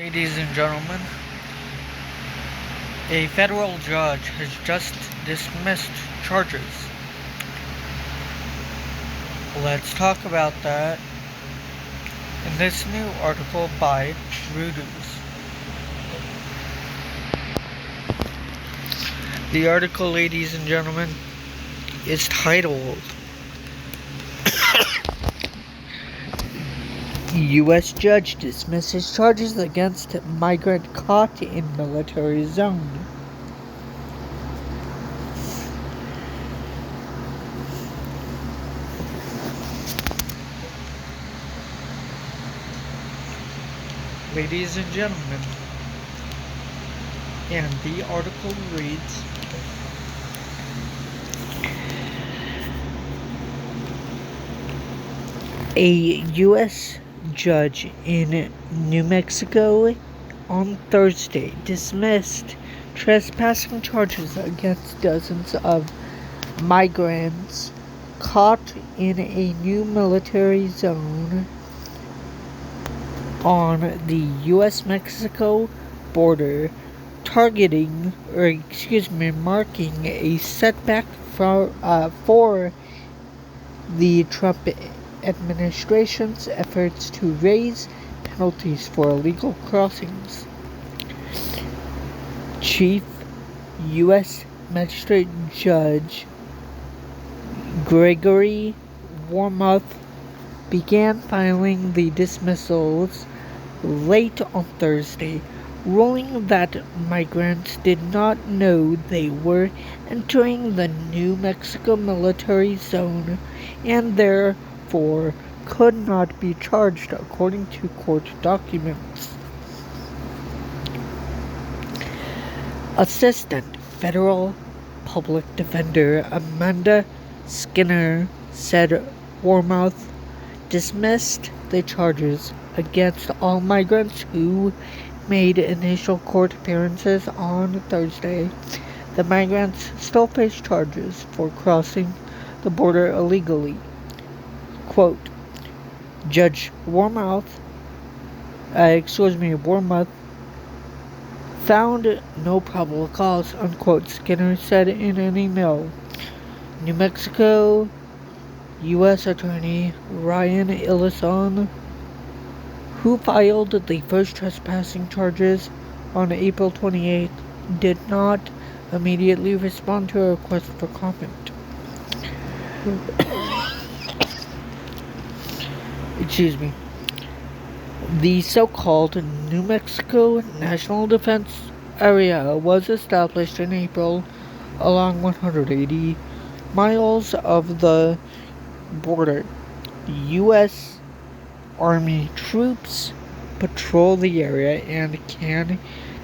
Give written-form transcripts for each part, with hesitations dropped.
Ladies and gentlemen, a federal judge has just dismissed charges. Let's talk about that in this new article by Reuters. The article, ladies and gentlemen, is titled U.S. Judge Dismisses Charges Against Migrant Caught in Military Zone. Ladies and gentlemen, and the article reads, a U.S. judge in New Mexico on Thursday dismissed trespassing charges against dozens of migrants caught in a new military zone on the U.S.-Mexico border, marking a setback for the Trump administration's efforts to raise penalties for illegal crossings. Chief U.S. Magistrate Judge Gregory Wormuth began filing the dismissals late on Thursday, ruling that migrants did not know they were entering the New Mexico military zone and therefore could not be charged according to court documents. Assistant Federal Public Defender Amanda Skinner said Wormuth dismissed the charges against all migrants who made initial court appearances on Thursday. The migrants still face charges for crossing the border illegally. Quote, Judge Wormuth found no probable cause, unquote, Skinner said in an email. New Mexico U.S. Attorney Ryan Ellison, who filed the first trespassing charges on April 28, did not immediately respond to a request for comment. The so-called New Mexico National Defense Area was established in April along 180 miles of the border. U.S. Army troops patrol the area and can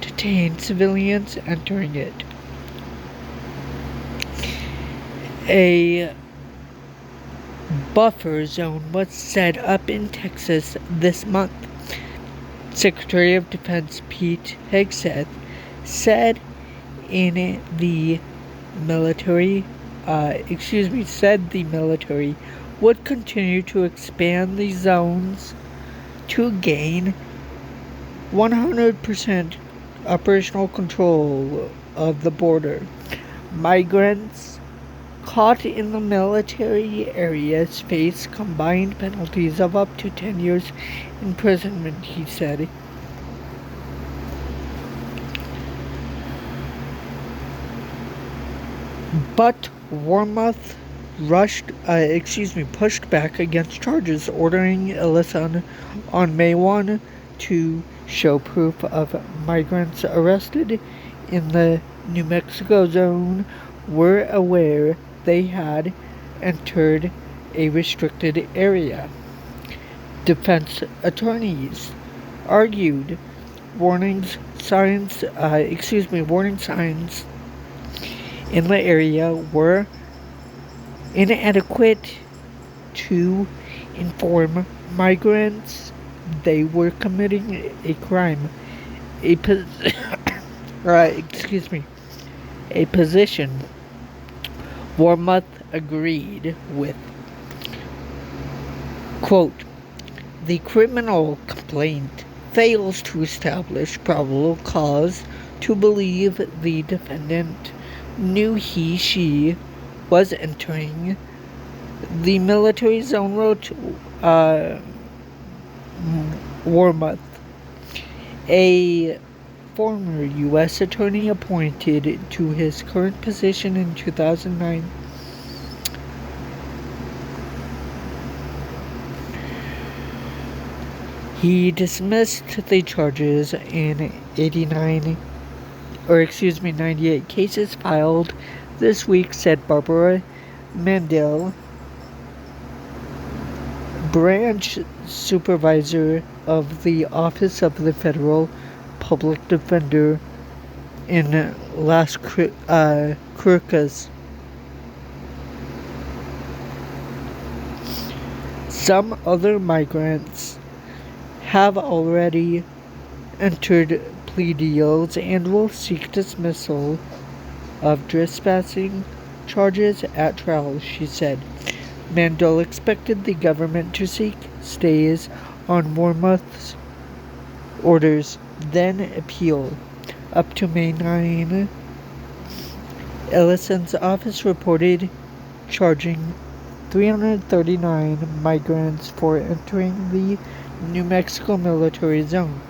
detain civilians entering it. A buffer zone was set up in Texas this month. Secretary of Defense Pete Hegseth said the military would continue to expand the zones to gain 100% operational control of the border. Migrants caught in the military areas face combined penalties of up to 10 years imprisonment, he said. But Wormuth pushed back against charges, ordering Ellison on May 1 to show proof of migrants arrested in the New Mexico zone were aware they had entered a restricted area. Defense attorneys argued warning signs in the area were inadequate to inform migrants they were committing a crime. A position Wormuth agreed with. Quote, the criminal complaint fails to establish probable cause to believe the defendant knew she was entering the military zone, wrote Wormuth, a former U.S. attorney appointed to his current position in 2009. He dismissed the charges in 98 cases filed this week, said Barbara Mandel, branch supervisor of the Office of the Federal Public Defender in Las Cruces. Some other migrants have already entered plea deals and will seek dismissal of trespassing charges at trial, she said. Mandel expected the government to seek stays on Wormuth's orders, then appeal. Up to May 9, Ellison's office reported charging 339 migrants for entering the New Mexico Military Zone.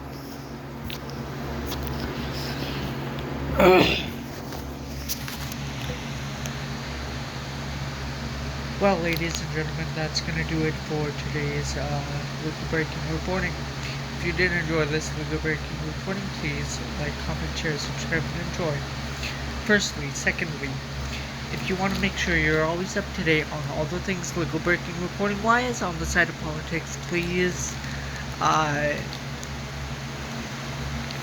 Well, ladies and gentlemen, that's going to do it for today's legal breaking reporting. If you did enjoy this legal breaking reporting, please like, comment, share, subscribe, and enjoy. Secondly, if you want to make sure you're always up to date on all the things legal breaking reporting wise on the side of politics, please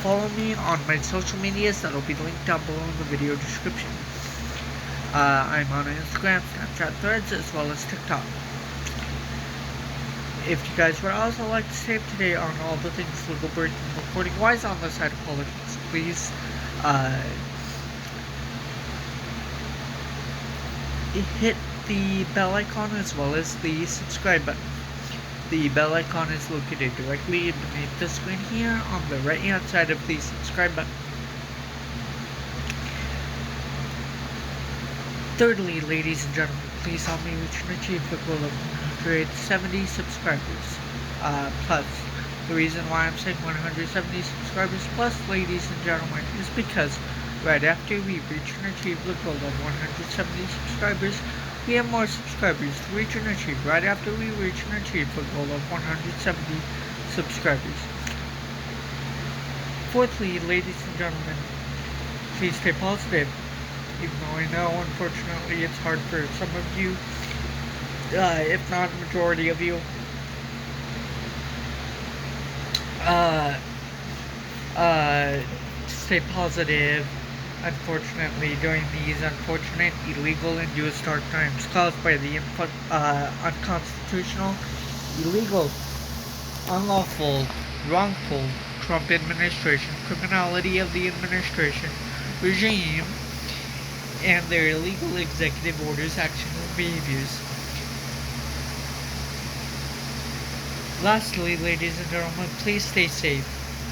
follow me on my social medias that'll be linked down below in the video description. I'm on Instagram, Snapchat, Threads, as well as TikTok. If you guys would also like to stay up to date on all the things legal breaking reporting wise on the side of politics, please hit the bell icon as well as the subscribe button. The bell icon is located directly beneath the screen here on the right hand side of the subscribe button. Thirdly, ladies and gentlemen, please help me reach and achieve the goal of 170 subscribers plus. The reason why I'm saying 170 subscribers plus, ladies and gentlemen, is because right after we reach and achieve the goal of 170 subscribers, we have more subscribers to reach and achieve right after we reach and achieve the goal of 170 subscribers. Fourthly, ladies and gentlemen, please stay positive. Even though I know, unfortunately, it's hard for some of you, if not a majority of you. Stay positive. Unfortunately, during these unfortunate, illegal, and U.S. dark times caused by the unconstitutional, illegal, unlawful, wrongful Trump administration, criminality of the administration, regime, and their illegal executive orders, actions, and behaviors. Lastly, ladies and gentlemen, please stay safe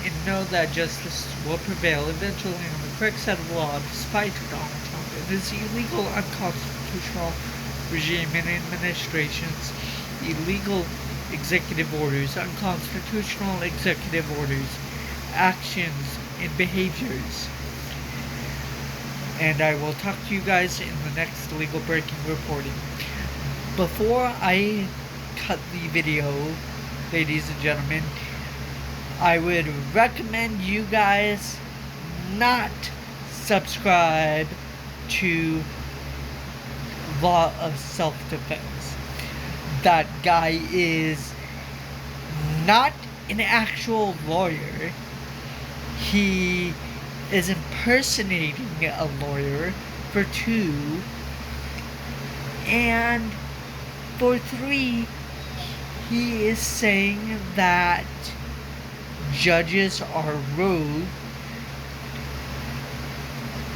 and know that justice will prevail eventually on the correct side of the law despite Donald Trump and his illegal, unconstitutional regime and administration's illegal executive orders, unconstitutional executive orders, actions, and behaviors. And I will talk to you guys in the next legal breaking reporting. Before I cut the video, ladies and gentlemen, I would recommend you guys not subscribe to Law of Self-Defense. That guy is not an actual lawyer. He is impersonating a lawyer, for 2, and for 3, he is saying that judges are rogue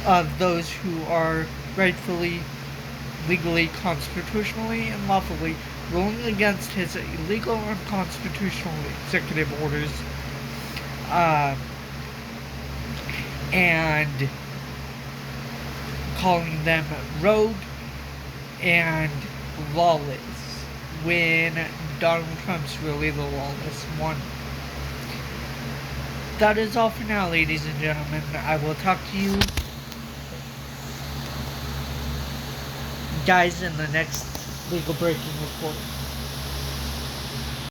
of those who are rightfully, legally, constitutionally, and lawfully ruling against his illegal, unconstitutional executive orders and calling them rogue and lawless, when Donald Trump's really the lawless one. That is all for now, ladies and gentlemen. I will talk to you guys in the next legal breaking report.